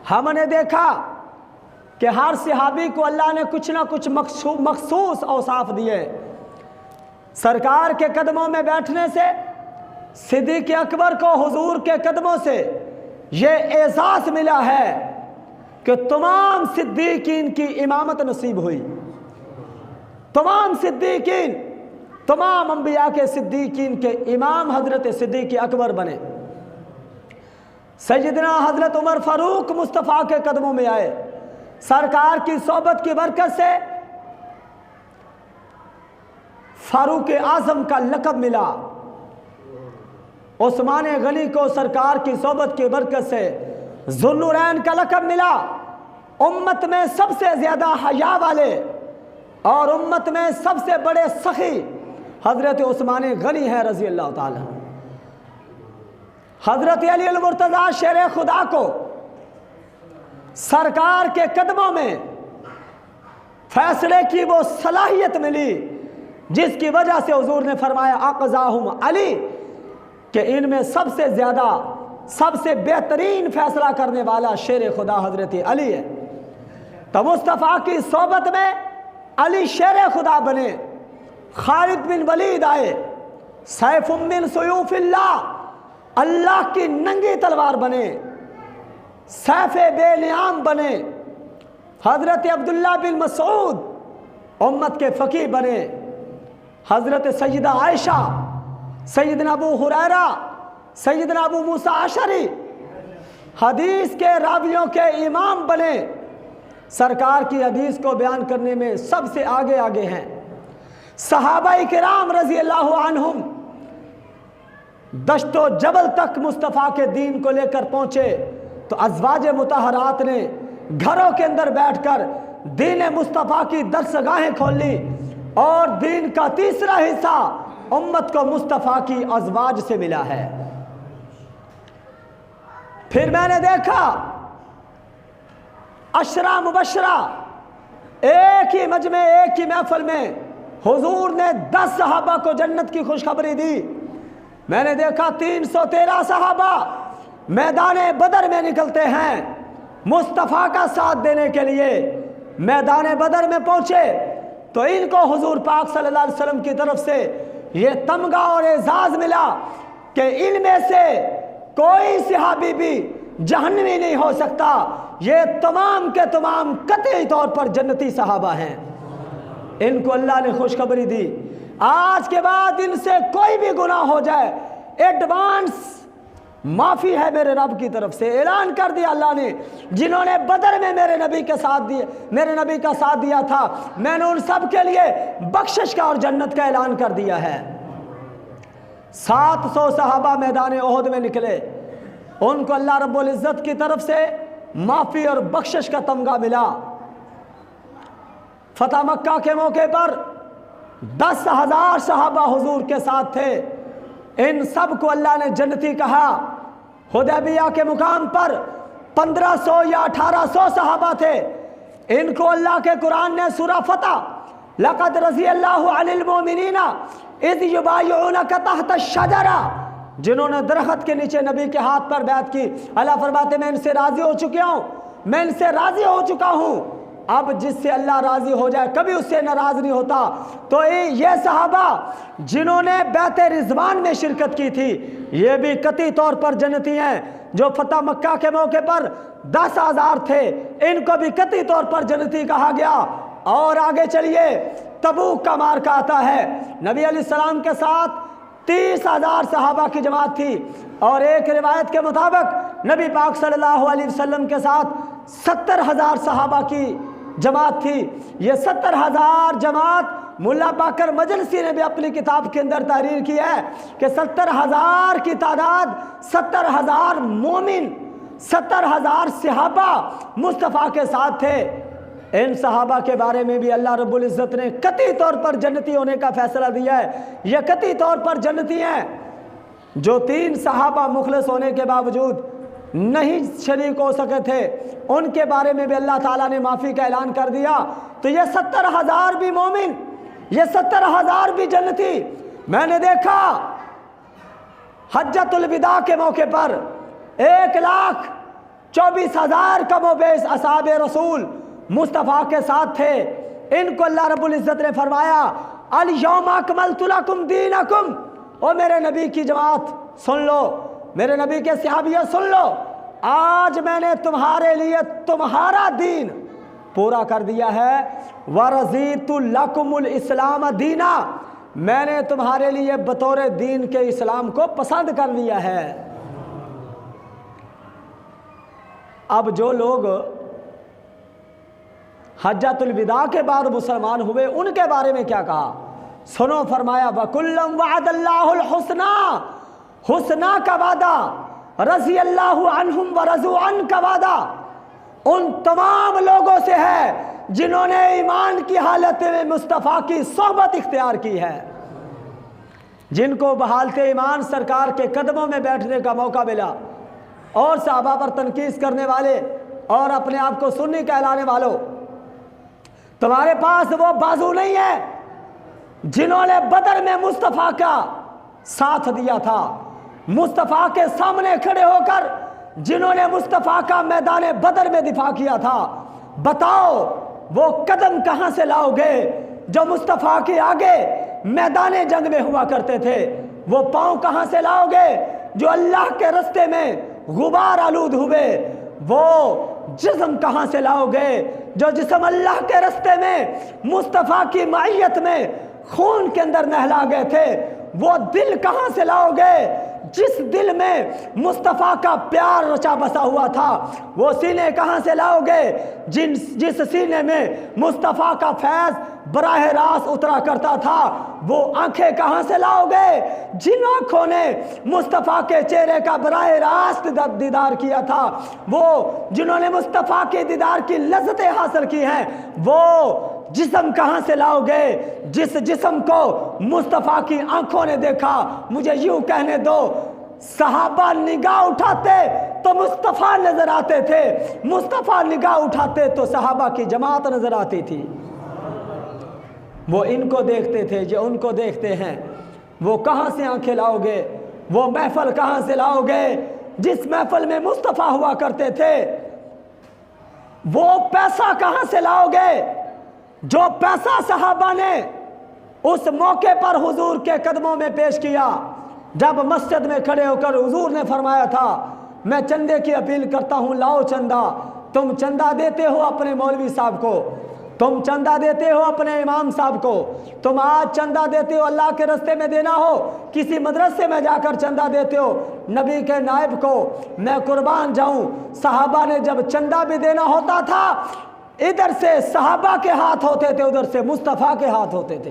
हमने देखा कि हर सहाबी को अल्लाह ने कुछ ना कुछ मखसूस औसाफ दिए। सरकार के कदमों में बैठने से, सिद्दीक़ अकबर को हुजूर के कदमों से ये एहसास मिला है कि तमाम सिद्दीकीन की इमामत नसीब हुई। तमाम सिद्दीकीन, तमाम अंबिया के सिद्दीकीन के इमाम हजरत सिद्दीक़ अकबर बने। सैयदना हजरत उमर फारूक मुस्तफ़ा के कदमों में आए। सरकार की सोबत की बरकत से फारूक आज़म का लक़ब मिला। उस्मान गनी को सरकार की सोबत की बरकत से ज़ुन्नुरैन का लक़ब मिला। उम्मत में सबसे ज़्यादा हया वाले और उम्मत में सबसे बड़े सखी हज़रत उस्मान गनी है रज़ी अल्लाह ताला। हज़रत अली अल मुर्तज़ा शेर खुदा को सरकार के कदमों में फैसले की वो सलाहियत मिली जिसकी वजह से हुजूर ने फरमाया अक़ज़ाहुम अली, कि इनमें सबसे ज़्यादा, सबसे बेहतरीन फैसला करने वाला शेर खुदा हज़रत अली है। तो मुस्तफ़ा की सोबत में अली शेर खुदा बने। खालिद बिन वलीद आए, सैफ़ुम मिन सुयूफ़िल्लाह, अल्लाह की नंगी तलवार बने। सैफ़े बेनियाम बने। हज़रत अब्दुल्ला बिन मसूद उम्मत के फ़कीह बने। हज़रत सैयदा आयशा, सैयदना अबू हुरैरा, सैयदना अबू मूसा अशरी हदीस के रावियों के इमाम बने। सरकार की हदीस को बयान करने में सबसे आगे आगे हैं। सहाबाए किराम रज़ी अल्लाह अन्हुम दश्तो जबल तक मुस्तफ़ा के दीन को लेकर पहुँचे तो अज़वाज मुतहरात ने घरों के अंदर बैठकर दीन मुस्तफ़ा की दरसगाहें खोल ली और दीन का तीसरा हिस्सा उम्मत को मुस्तफ़ा की अज़वाज से मिला है। फिर मैंने देखा अशरा मुबशरा एक ही मजमे, एक ही महफिल में हुजूर ने 10 सहाबा को जन्नत की खुशखबरी दी। मैंने देखा 313 सहाबा मैदान बदर में निकलते हैं मुस्तफ़ा का साथ देने के लिए। मैदान बदर में पहुंचे तो इनको हुजूर पाक सल्लल्लाहु अलैहि वसल्लम की तरफ से ये तमगा और एजाज मिला कि इनमें से कोई सहाबी भी जहन्नमी नहीं हो सकता। ये तमाम के तमाम कतई तौर पर जन्नती सहाबा हैं। इनको अल्लाह ने खुशखबरी दी, आज के बाद इनसे कोई भी गुनाह हो जाए एडवांस माफ़ी है मेरे रब की तरफ से। ऐलान कर दिया अल्लाह ने, जिन्होंने बदर में मेरे नबी के साथ दिए, मेरे नबी का साथ दिया था, मैंने उन सब के लिए बख्शिश का और जन्नत का ऐलान कर दिया है। 700 सहाबा मैदान ओहद में निकले, उनको अल्लाह रब्बुल इज़्ज़त की तरफ से माफ़ी और बख्शिश का तमगा मिला। फतह मक्का के मौके पर 10,000 सहाबा हुजूर के साथ थे। इन सब को अल्लाह ने जन्नती कहा। हुदैबिया के मुकाम पर 1500 या 1800 सहाबा थे। इनको अल्लाह के कुरान ने सूरह फतह लक़द रज़ियल्लाहु अनिल मोमिनीना इज़ युबायिऊनका तहत अश-शजरा, जिन्होंने दरख्त के नीचे नबी के हाथ पर बैत की, अल्लाह फरमाते मैं इनसे राज़ी हो चुका हूँ, मैं इनसे राज़ी हो चुका हूँ। अब जिससे अल्लाह राज़ी हो जाए कभी उससे नाराज़ नहीं होता। तो ये सहाबा जिन्होंने बैत रिज़वान में शिरकत की थी ये भी कतई तौर पर जन्नती हैं। जो फतह मक्का के मौके पर 10,000 थे इनको भी कतई तौर पर जन्नती कहा गया। और आगे चलिए, तबूक का मार्का आता है, नबी अलैहिस्सलाम के साथ 30,000 सहाबा की जमात थी और एक रिवायत के मुताबिक नबी पाक सल्लल्लाहु अलैहि वसल्लम के साथ 70,000 सहाबा की जमात थी। ये 70,000 जमात मुल्ला बाकर मजलसी ने भी अपनी किताब के अंदर तहरीर की है कि 70,000 की तादाद, 70,000 मोमिन, 70,000 सहाबा मुस्तफ़ा के साथ थे। इन सहाबा के बारे में भी अल्लाह रब्बुल इज़्ज़त ने कतई तौर पर जन्नती होने का फैसला दिया है। ये कतई तौर पर जन्नती हैं। जो 3 सहाबा मुखलिस होने के बावजूद नहीं शरीक हो सके थे उनके बारे में भी अल्लाह ताला ने माफ़ी का ऐलान कर दिया। तो ये 70,000 भी मोमिन, ये 70,000 भी जन्नती। मैंने देखा हज्जतुल विदा के मौके पर 24,000 कमो बेश असहाब रसूल मुस्तफ़ा के साथ थे। इनको अल्लाह रब्बुल इज़्ज़त ने फरमाया अल यौम अकमलतु लकुम दीनकुम। ओ मेरे नबी की जमात सुन लो, मेरे नबी के सहाबियों सुन लो, आज मैंने तुम्हारे लिए तुम्हारा दीन पूरा कर दिया है। वरज़ीतु लकुमुल इस्लाम दीना, मैंने तुम्हारे लिए बतौर दीन के इस्लाम को पसंद कर लिया है। अब जो लोग हज्जतुल विदा के बाद मुसलमान हुए उनके बारे में क्या कहा सुनो, फरमाया वकुल्लम वअदल्लाहुल हुस्ना, हुस्ना का वादा, रज़ी अल्लाहु अन्हुम व रज़ू अन का वादा उन तमाम लोगों से है जिन्होंने ईमान की हालत में मुस्तफ़ा की सोहबत इख्तियार की है, जिनको बहालते ईमान सरकार के कदमों में बैठने का मौका मिला। और सहाबा पर तनकीस करने वाले और अपने आप को सुन्नी कहलाने वालों, तुम्हारे पास वो बाजू नहीं है जिन्होंने बदर में मुस्तफ़ा का साथ दिया था, मुस्तफ़ा के सामने खड़े होकर जिन्होंने मुस्तफ़ा का मैदान बदर में दिफा किया था। बताओ वो कदम कहाँ से लाओगे जो मुस्तफ़ा के आगे मैदान जंग में हुआ करते थे? वो पाँव कहाँ से लाओगे जो अल्लाह के रास्ते में गुबार आलूद हुए? वो जिस्म कहाँ से लाओगे जो जिस्म अल्लाह के रास्ते में मुस्तफ़ा की मायत में खून के अंदर नहला गए थे? वो दिल कहाँ से लाओगे जिस दिल में मुस्तफ़ा का प्यार रचा बसा हुआ था? वो सीने कहाँ से लाओगे जिस सीने में मुस्तफ़ा का फैज़ बराह रास्त उतरा करता था? वो आंखें कहाँ से लाओगे जिन आंखों ने मुस्तफ़ा के चेहरे का बराह रास्त दीदार किया था? वो जिन्होंने मुस्तफ़ा के दीदार की लज़्ज़तें हासिल की हैं? वो जिस्म कहाँ से लाओगे जिस जिस्म को मुस्तफ़ा की आंखों ने देखा? मुझे यूं कहने दो, सहाबा निगाह उठाते तो मुस्तफ़ा नजर आते थे, मुस्तफ़ा निगाह उठाते तो सहाबा की जमात नजर आती थी। वो इनको देखते थे जो उनको देखते हैं। वो कहाँ से आंखें लाओगे? वो महफल कहाँ से लाओगे जिस महफल में मुस्तफ़ा हुआ करते थे? वो पैसा कहाँ से लाओगे जो पैसा सहाबा ने उस मौके पर हुजूर के कदमों में पेश किया जब मस्जिद में खड़े होकर हुजूर ने फरमाया था मैं चंदे की अपील करता हूँ, लाओ चंदा। तुम चंदा देते हो अपने मौलवी साहब को, तुम चंदा देते हो अपने इमाम साहब को, तुम आज चंदा देते हो अल्लाह के रास्ते में देना हो, किसी मदरसे में जाकर चंदा देते हो नबी के नायब को, मैं कुर्बान जाऊं। सहाबा ने जब चंदा भी देना होता था इधर से सहाबा के हाथ होते थे, उधर से मुस्तफ़ा के हाथ होते थे।